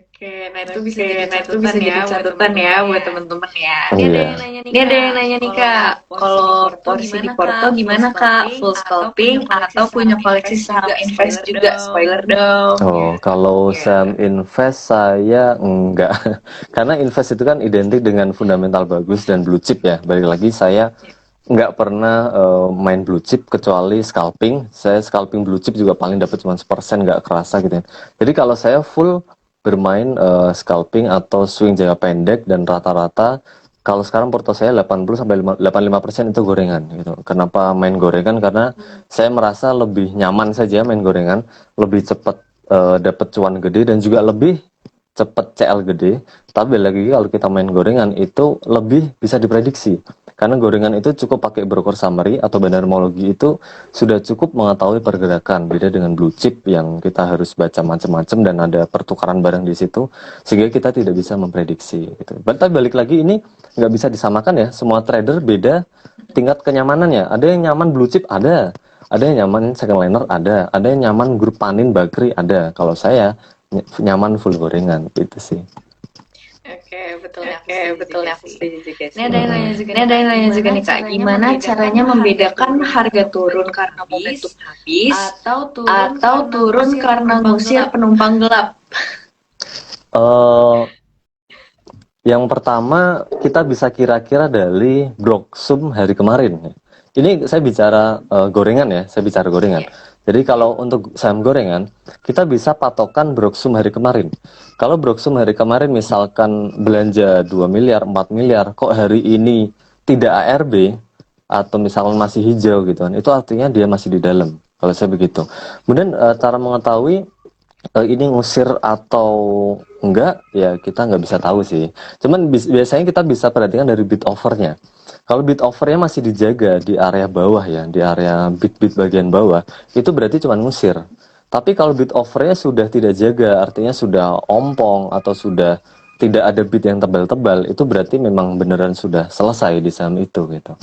Oke, nah itu bisa jadi catatan ya buat teman-teman ya. Oh Ini ada iya. yang nanya nih Kak, kalau porsi di Porto gimana Kak? Full scalping atau punya koleksi saham invest juga? Spoiler dong. Oh, kalau saham invest saya enggak. Karena invest itu kan identik dengan fundamental bagus dan blue chip ya. Balik lagi saya nggak pernah main blue chip kecuali scalping. Saya scalping blue chip juga paling dapat cuma 1%, nggak kerasa gitu ya. Jadi kalau saya full bermain scalping atau swing jangka pendek dan rata-rata kalau sekarang porto saya 80 sampai 85% itu gorengan gitu. Kenapa main gorengan? Karena saya merasa lebih nyaman saja main gorengan, lebih cepat dapat cuan gede dan juga lebih cepet CL gede. Tapi lagi kalau kita main gorengan itu lebih bisa diprediksi karena gorengan itu cukup pakai broker summary atau bandarmologi itu sudah cukup mengetahui pergerakan, beda dengan blue chip yang kita harus baca macam-macam dan ada pertukaran barang di situ sehingga kita tidak bisa memprediksi gitu. Tapi balik lagi ini nggak bisa disamakan ya, semua trader beda tingkat kenyamanannya. Ada yang nyaman blue chip, ada yang nyaman second liner, ada yang nyaman grup panin bakri, ada. Kalau saya nyaman full gorengan gitu sih. Oke, Oke, betul ya, aku setuju juga Ini sih. ada yang nanya juga nih Kak, gimana caranya membedakan harga turun karena momentum habis atau turun karena ngusir penumpang gelap? Eh, yang pertama kita bisa kira-kira dari Blocksum hari kemarin. Ini saya bicara gorengan ya, saya bicara gorengan. Jadi kalau untuk saham gorengan, kita bisa patokan Blocksum hari kemarin. Kalau Blocksum hari kemarin misalkan belanja 2 miliar, 4 miliar, kok hari ini tidak ARB atau misalkan masih hijau gitu kan, itu artinya dia masih di dalam. Kalau saya begitu. Kemudian cara mengetahui ini ngusir atau enggak ya kita nggak bisa tahu sih, cuman biasanya kita bisa perhatikan dari bid overnya. Kalau bid overnya masih dijaga di area bawah ya, di area bid bagian bawah, itu berarti cuma ngusir. Tapi kalau bid overnya sudah tidak jaga, artinya sudah ompong atau sudah tidak ada bid yang tebal-tebal, itu berarti memang beneran sudah selesai di saham itu gitu.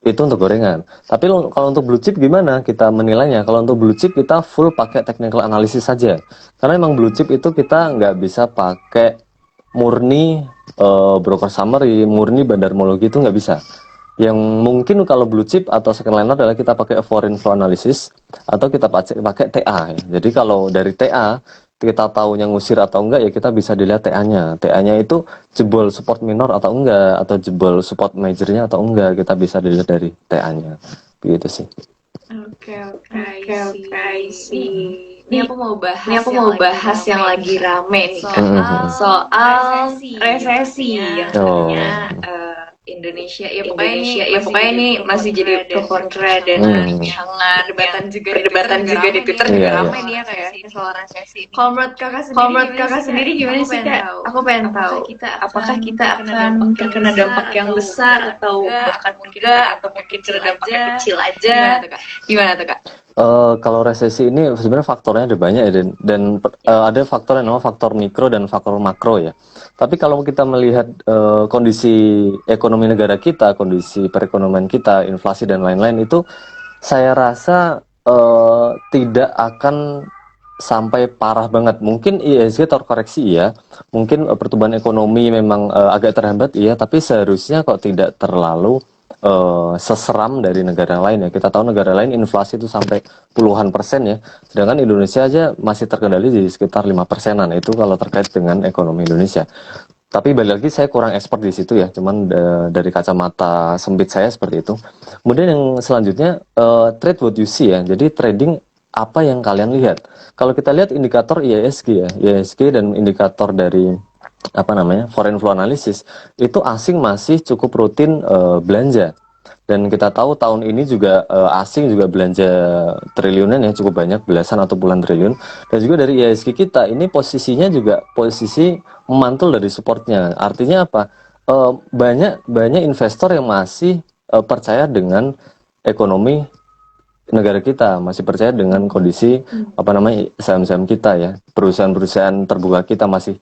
Itu untuk gorengan. Tapi kalau untuk blue chip gimana kita menilainya? Kalau untuk blue chip kita full pakai technical analysis saja. Karena emang blue chip itu kita nggak bisa pakai murni broker summary, murni bandarmologi itu nggak bisa. Yang mungkin kalau blue chip atau second liner adalah kita pakai foreign flow analysis atau kita pakai TA ya. Jadi kalau dari TA kita tahu yang ngusir atau enggak ya kita bisa dilihat TA-nya. TA-nya itu jebol support minor atau enggak atau jebol support majornya atau enggak, kita bisa dilihat dari TA-nya. Begitu sih. Oke, I see. Ini aku mau bahas yang lagi rame nih Kak. Soal resesi yang katanya Indonesia pokoknya ini masih jadi pro kontra dan perbincangan perdebatan juga di Twitter juga ramai nih ya kayak soal resesi. Kalau menurut kakak sendiri gimana sih Kak? Aku pengen tahu apakah kita akan terkena dampak yang besar atau bahkan enggak atau mungkin kena dampaknya kecil aja? Gimana tuh Kak? Kalau resesi ini sebenarnya faktornya ada banyak ya, dan ada faktor yang namanya faktor mikro dan faktor makro ya. Tapi kalau kita melihat kondisi ekonomi negara kita, kondisi perekonomian kita, inflasi dan lain-lain itu, saya rasa tidak akan sampai parah banget. Mungkin ISG terkoreksi ya, mungkin pertumbuhan ekonomi memang agak terhambat iya, tapi seharusnya kok tidak terlalu seseram dari negara lain ya. Kita tahu negara lain inflasi itu sampai puluhan persen ya, sedangkan Indonesia aja masih terkendali di sekitar 5%-an. Itu kalau terkait dengan ekonomi Indonesia. Tapi balik lagi saya kurang expert di situ ya, cuman dari kacamata sempit saya seperti itu. Kemudian yang selanjutnya trade what you see ya. Jadi trading apa yang kalian lihat. Kalau kita lihat indikator IISG ya, IISG dan indikator dari apa namanya foreign flow analysis itu asing masih cukup rutin belanja, dan kita tahu tahun ini juga asing juga belanja triliunan yang cukup banyak, belasan atau puluhan triliun. Dan juga dari IHSG kita ini posisinya juga posisi memantul dari supportnya. Artinya apa? Banyak investor yang masih percaya dengan ekonomi negara kita, masih percaya dengan kondisi apa namanya saham-saham kita ya, perusahaan-perusahaan terbuka kita masih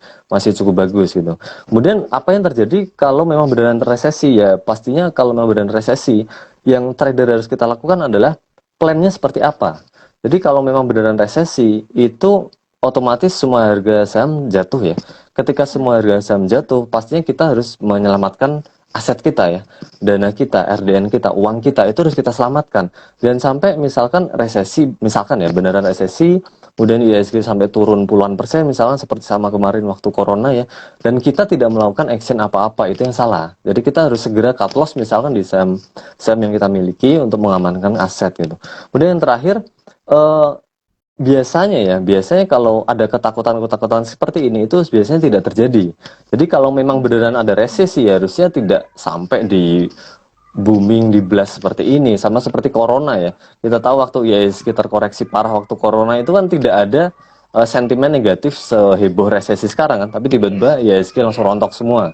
cukup bagus gitu. Kemudian apa yang terjadi kalau memang beneran resesi ya? Pastinya kalau memang beneran resesi, yang trader harus kita lakukan adalah plannya seperti apa. Jadi kalau memang beneran resesi itu otomatis semua harga saham jatuh ya. Ketika semua harga saham jatuh, pastinya kita harus menyelamatkan aset kita ya, dana kita, RDN kita, uang kita itu harus kita selamatkan. Dan sampai misalkan resesi, misalkan ya beneran resesi, kemudian IHSG sampai turun puluhan persen, misalkan seperti sama kemarin waktu corona ya, dan kita tidak melakukan action apa-apa, itu yang salah. Jadi kita harus segera cut loss misalkan di saham yang kita miliki untuk mengamankan aset gitu. Kemudian yang terakhir, biasanya kalau ada ketakutan-ketakutan seperti ini itu biasanya tidak terjadi. Jadi kalau memang beneran ada resesi harusnya tidak sampai di booming di blast seperti ini, sama seperti corona ya. Kita tahu waktu IHSG terkoreksi parah waktu corona itu kan tidak ada sentimen negatif seheboh resesi sekarang kan, tapi tiba-tiba IHSG langsung rontok semua.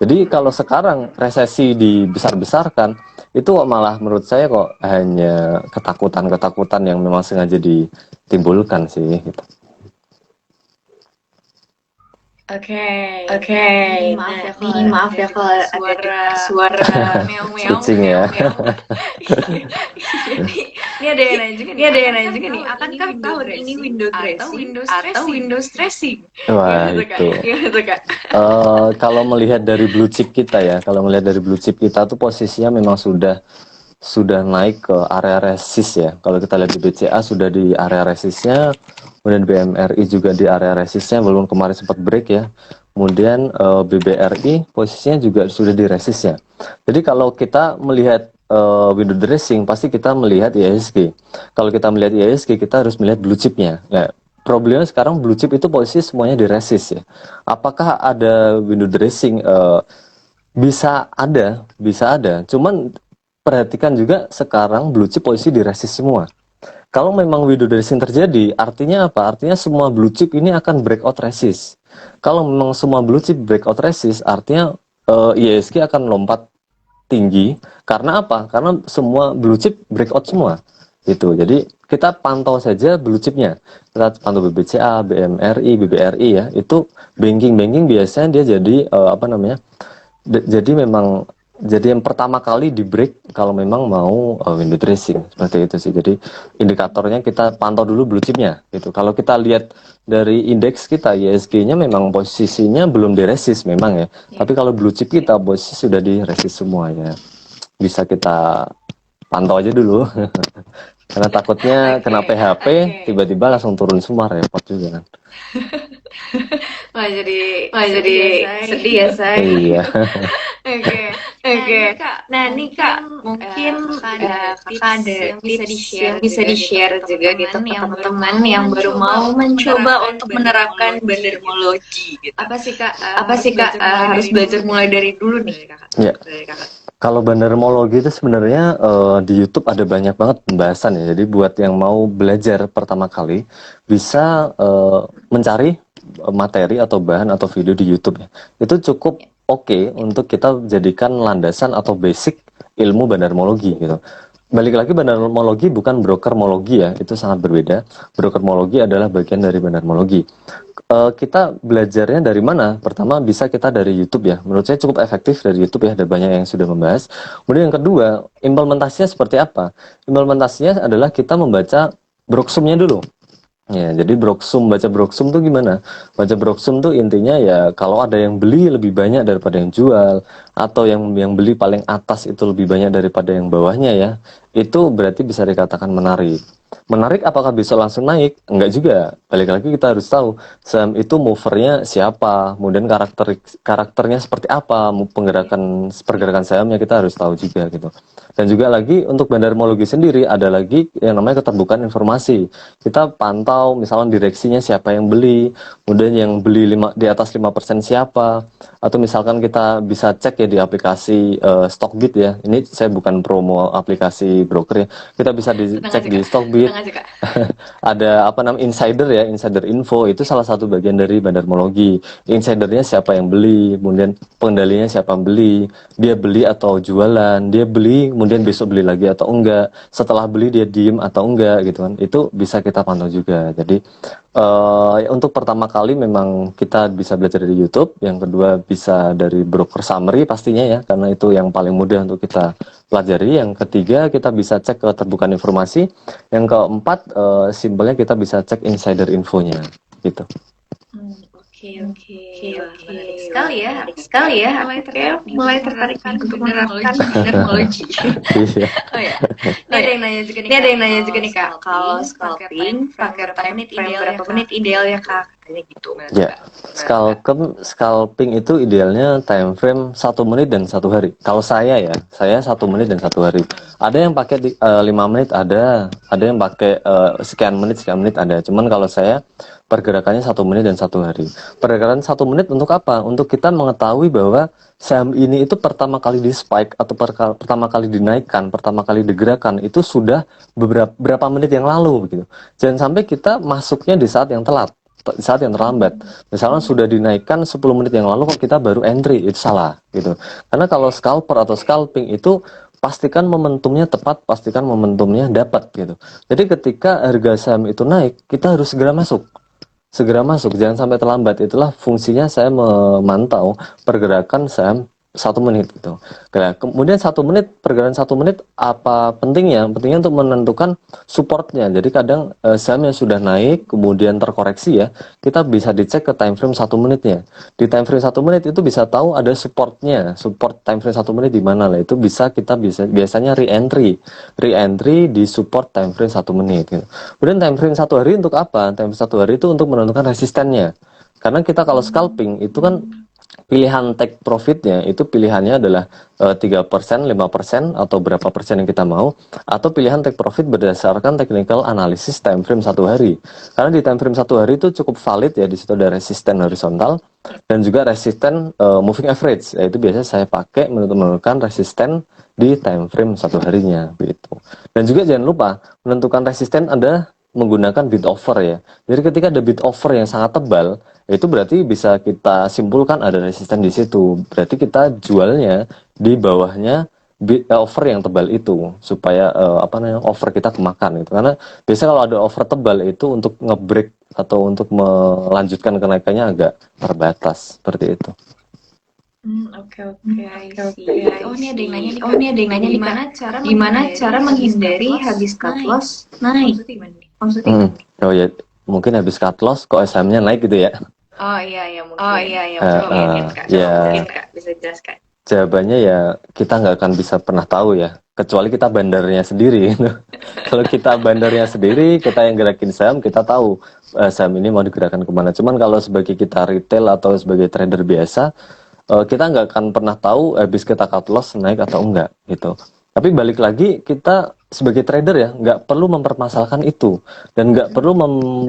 Jadi kalau sekarang resesi dibesar-besarkan, itu malah menurut saya kok hanya ketakutan-ketakutan yang memang sengaja ditimbulkan sih gitu. Oke, Maaf ya kalau ada suara meong-meong. Kucing ya. Ini ada yang nanya juga nih, akankah tahun ini Windows dressing? Wah itu. Kalau melihat dari blue chip kita ya, tuh posisinya memang sudah naik ke area resist ya. Kalau kita lihat di BCA sudah di area resistnya, kemudian BMRI juga di area resistnya, walaupun kemarin sempat break ya. Kemudian BBRI posisinya juga sudah di resistnya. Jadi kalau kita melihat window dressing, pasti kita melihat IHSG. Kalau kita melihat IHSG, kita harus melihat blue chipnya. Ya, problemnya sekarang blue chip itu posisi semuanya di resist ya. Apakah ada window dressing? Bisa ada. Cuman perhatikan juga sekarang blue chip posisi di resist semua. Kalau memang window dressing terjadi, artinya apa? Artinya semua blue chip ini akan breakout resist. Kalau memang semua blue chip breakout resist, artinya IHSG akan lompat tinggi. Karena apa? Karena semua blue chip breakout semua. Gitu. Jadi kita pantau saja blue chipnya. Kita pantau BBCA, BMRI, BBRI ya. Itu banking biasanya dia jadi jadi yang pertama kali di break kalau memang mau window dressing seperti itu sih. Jadi indikatornya kita pantau dulu blue chipnya gitu. Kalau kita lihat dari indeks kita IHSG-nya memang posisinya belum di resist memang ya. Tapi kalau blue chip kita posisi sudah di resist semua ya. Bisa kita pantau aja dulu. Karena takutnya kena PHP tiba-tiba langsung turun semua, repot juga kan. jadi sedih ya saya. Iya. Oke. Nah, nih Kak, mungkin kakak ada tips yang bisa di-share juga gitu ke teman-teman yang baru mau mencoba untuk menerapkan bandermologi gitu. Apa sih Kak harus belajar mulai dari dulu nih Kakak? Ya. Kalau bandermologi itu sebenarnya di YouTube ada banyak banget pembahasan ya. Jadi buat yang mau belajar pertama kali bisa mencari materi atau bahan atau video di YouTube ya. Itu cukup oke untuk kita jadikan landasan atau basic ilmu bandermologi gitu. Balik lagi, bandermologi bukan brokermologi ya, itu sangat berbeda. Brokermologi adalah bagian dari bandermologi. Kita belajarnya dari mana? Pertama bisa kita dari YouTube ya. Menurut saya cukup efektif dari YouTube ya, ada banyak yang sudah membahas. Kemudian yang kedua, implementasinya seperti apa? Implementasinya adalah kita membaca broksumnya dulu. Ya, jadi baca broksum tuh gimana? Baca broksum tuh intinya ya kalau ada yang beli lebih banyak daripada yang jual, atau yang beli paling atas itu lebih banyak daripada yang bawahnya ya, itu berarti bisa dikatakan menarik. Menarik apakah bisa langsung naik? Enggak juga. Balik lagi kita harus tahu saham itu movernya siapa, kemudian karakternya seperti apa, pergerakan sahamnya kita harus tahu juga gitu. Dan juga lagi untuk bandermologi sendiri ada lagi yang namanya keterbukaan informasi. Kita pantau misalnya direksinya siapa yang beli, kemudian yang beli di atas 5% siapa, atau misalkan kita bisa cek ya di aplikasi Stockbit ya. Ini saya bukan promo aplikasi broker ya. Kita bisa dicek di Stockbit. Ada insider info, itu salah satu bagian dari bandermologi. Insidernya siapa yang beli, kemudian pengendalinya siapa yang beli, dia beli atau jualan, dia beli kemudian besok beli lagi atau enggak, setelah beli dia diem atau enggak gitu kan. Itu bisa kita pantau juga. Jadi untuk pertama kali memang kita bisa belajar dari YouTube, yang kedua bisa dari broker summary pastinya ya, karena itu yang paling mudah untuk kita pelajari. Yang ketiga kita bisa cek keterbukaan informasi. Yang keempat simpelnya kita bisa cek insider infonya. gitu. Oke. Menarik sekali ya. Mulai tertarik untuk menerapkan teknologi. Iya. Oh ya. Ini ada yang nanya juga nih Kak. Kalau scalping pakai time frame berapa menit ideal ya Kak? Katanya gitu. Ya, scalping itu idealnya time frame 1 menit dan 1 hari. Kalau saya 1 menit dan 1 hari. Ada yang pakai 5 menit, ada yang pakai sekian menit ada. Cuman kalau saya pergerakannya 1 menit dan 1 hari. Pergerakan 1 menit untuk apa? Untuk kita mengetahui bahwa saham ini itu pertama kali di spike atau pertama kali dinaikkan, pertama kali digerakkan itu sudah berapa menit yang lalu begitu. Jangan sampai kita masuknya di saat yang telat, di saat yang terlambat. Misalnya sudah dinaikkan 10 menit yang lalu kok kita baru entry, itu salah gitu. Karena kalau scalper atau scalping itu pastikan momentumnya tepat, pastikan momentumnya dapat gitu. Jadi ketika harga saham itu naik, kita harus segera masuk, jangan sampai terlambat. Itulah fungsinya saya memantau pergerakan saham 1 menit gitu. Nah, kemudian 1 menit, pergerakan 1 menit apa pentingnya? Pentingnya untuk menentukan supportnya. Jadi kadang saham yang sudah naik kemudian terkoreksi ya, kita bisa dicek ke time frame 1 menitnya. Di time frame 1 menit itu bisa tahu ada supportnya, support time frame 1 menit di mana lah. Itu kita biasanya re-entry di support time frame 1 menit gitu. Kemudian time frame 1 hari untuk apa? Time frame 1 hari itu untuk menentukan resistennya. Karena kita kalau scalping itu kan pilihan take profitnya itu pilihannya adalah 3%, 5% atau berapa persen yang kita mau, atau pilihan take profit berdasarkan technical analysis time frame 1 hari. Karena di time frame 1 hari itu cukup valid ya, di situ ada resisten horizontal dan juga resisten moving average. Itu biasanya saya pakai menentukan resisten di time frame 1 harinya gitu. Dan juga jangan lupa menentukan resisten ada menggunakan bid offer ya. Jadi ketika ada bid offer yang sangat tebal, itu berarti bisa kita simpulkan ada resisten di situ. Berarti kita jualnya di bawahnya bid offer yang tebal itu supaya offer kita kemakan gitu. Karena biasanya kalau ada offer tebal itu untuk nge-break atau untuk melanjutkan kenaikannya agak terbatas seperti itu. Oke. Oh, ini ada yang nanya nih, gimana cara menghindari habis cut loss naik? Maksudnya gimana? Oh ya, mungkin habis cut loss kok SM-nya naik gitu ya. Oh iya mungkin. Mungkin Kak bisa jelaskan. Jawabannya ya kita nggak akan bisa pernah tahu ya, kecuali kita bandarnya sendiri. Kalau kita bandarnya sendiri, kita yang gerakin saham, kita tahu saham ini mau digerakkan kemana. Cuman kalau sebagai kita retail atau sebagai trader biasa, kita nggak akan pernah tahu habis kita cut loss naik atau enggak gitu. Tapi balik lagi, kita sebagai trader ya nggak perlu mempermasalahkan itu dan nggak perlu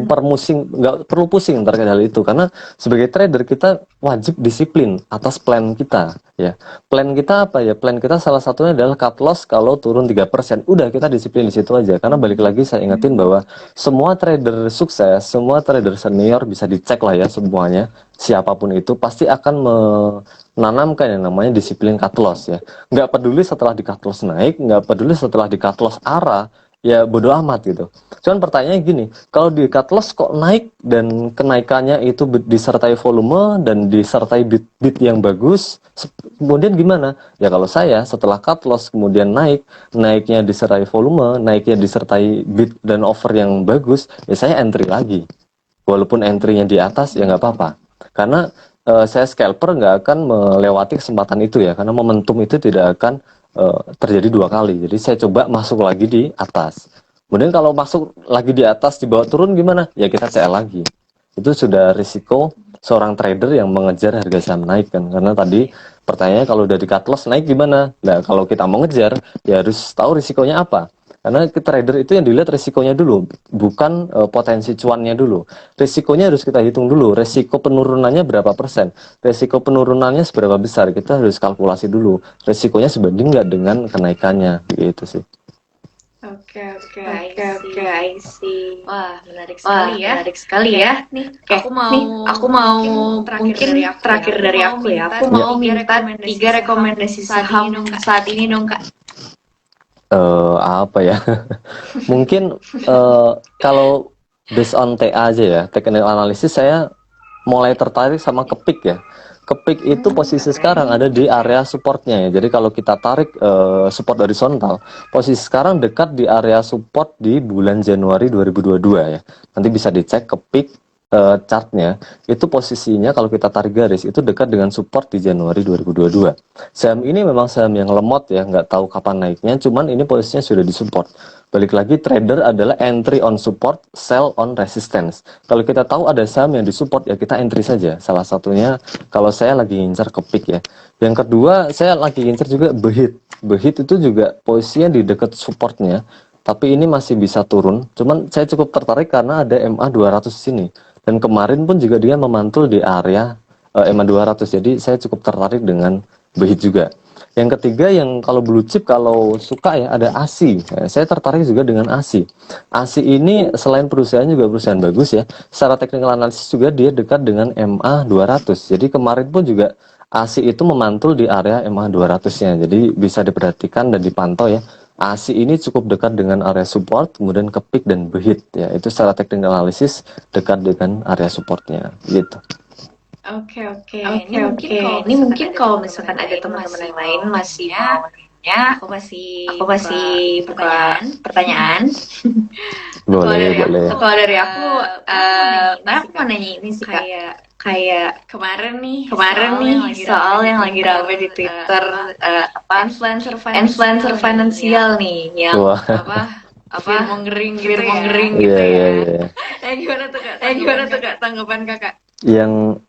nggak perlu pusing terkait hal itu, karena sebagai trader kita wajib disiplin atas plan kita ya. Plan kita apa ya? Plan kita salah satunya adalah cut loss kalau turun 3%. Udah, kita disiplin di situ aja, karena balik lagi saya ingetin bahwa semua trader sukses, semua trader senior bisa dicek lah ya, semuanya siapapun itu pasti akan menanamkan yang namanya disiplin cut loss ya. Nggak peduli setelah di cut loss naik, nggak peduli setelah di cut loss arah, ya bodo amat gitu. Cuman pertanyaannya gini, kalau di cut loss kok naik dan kenaikannya itu disertai volume dan disertai bid yang bagus, kemudian gimana? Ya kalau saya setelah cut loss kemudian naiknya disertai volume, naiknya disertai bid dan offer yang bagus, ya saya entry lagi. Walaupun entry-nya di atas ya nggak apa-apa. Karena saya scalper nggak akan melewati kesempatan itu ya, karena momentum itu tidak akan terjadi 2 kali. Jadi saya coba masuk lagi di atas. Kemudian kalau masuk lagi di atas dibawa turun gimana? Ya kita CL lagi. Itu sudah risiko seorang trader yang mengejar harga saham naik kan. Karena tadi pertanyaannya kalau udah di cut loss naik gimana? Nah kalau kita mau ngejar ya harus tahu risikonya apa. Karena trader itu yang dilihat risikonya dulu, bukan potensi cuannya dulu. Risikonya harus kita hitung dulu, risiko penurunannya berapa persen, risiko penurunannya seberapa besar, kita harus kalkulasi dulu. Risikonya sebanding nggak dengan kenaikannya, gitu sih. Oke, I see. Wah, menarik sekali ya. Nih, aku mau mungkin terakhir dari aku ya. Aku mau minta 3 rekomendasi saham saat ini dong, Kak. Apa ya? Mungkin kalau based on TA aja ya, technical analysis, saya mulai tertarik sama Kepik ya. Kepik itu posisi sekarang ada di area supportnya ya. Jadi kalau kita tarik support horizontal, posisi sekarang dekat di area support di bulan Januari 2022 ya. Nanti bisa dicek Kepik chartnya itu posisinya kalau kita tarik garis itu dekat dengan support di Januari 2022. Saham ini memang saham yang lemot ya, nggak tahu kapan naiknya, cuman ini posisinya sudah di support. Balik lagi, trader adalah entry on support, sell on resistance. Kalau kita tahu ada saham yang di support ya kita entry saja. Salah satunya kalau saya lagi ngincar ke peak ya. Yang kedua saya lagi ngincar juga Behit. Behit itu juga posisinya di dekat supportnya, tapi ini masih bisa turun. Cuman saya cukup tertarik karena ada MA 200 sini. Dan kemarin pun juga dia memantul di area MA 200. Jadi saya cukup tertarik dengan Behit juga. Yang ketiga yang kalau blue chip kalau suka ya ada ASI. Saya tertarik juga dengan ASI. ASI ini selain perusahaan juga perusahaan bagus ya. Secara technical analysis juga dia dekat dengan MA 200. Jadi kemarin pun juga ASI itu memantul di area MA 200-nya. Jadi bisa diperhatikan dan dipantau ya. ASI ini cukup dekat dengan area support, kemudian ke peak dan Behit ya. Itu secara technical analysis dekat dengan area supportnya gitu. Oke. Ini mungkin kalau misalkan ada teman-teman yang lain masih mau nanya, aku masih buka pertanyaan. Boleh. Kalau dari aku mau nanya ini sih Kak. Kayak kemarin nih soal yang lagi rame di Twitter influencer finansial nih yang fear-mongering gitu Iya. ya. Gimana tuh Kak tanggapan Kakak? Yang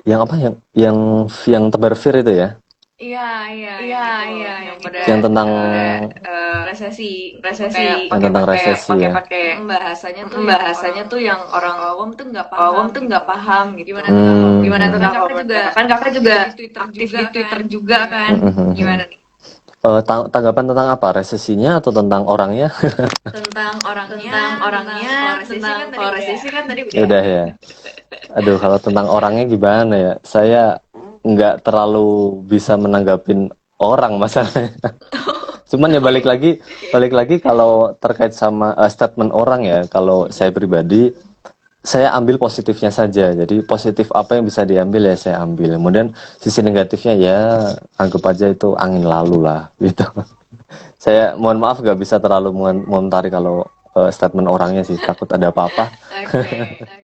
tebar fear itu ya? Iya. Yang tentang resesi. Yang tentang resesi ya. Pakai bahasanya tuh yang orang awam tuh nggak paham gitu. Gimana tuh Kakak juga aktif di Twitter juga kan? Gimana nih? Tanggapan tentang apa? Resesinya atau tentang orangnya? Tentang orangnya. Kalau resesi kan tadi Udah ya. Aduh, kalau tentang orangnya gimana ya? Saya nggak terlalu bisa menanggapin orang masalahnya. Cuman ya balik lagi kalau terkait sama statement orang ya, kalau saya pribadi saya ambil positifnya saja. Jadi positif apa yang bisa diambil ya saya ambil. Kemudian sisi negatifnya ya anggap aja itu angin lalu lah gitu. Saya mohon maaf nggak bisa terlalu mengomentari kalau statement orangnya sih, takut ada apa-apa. Oke.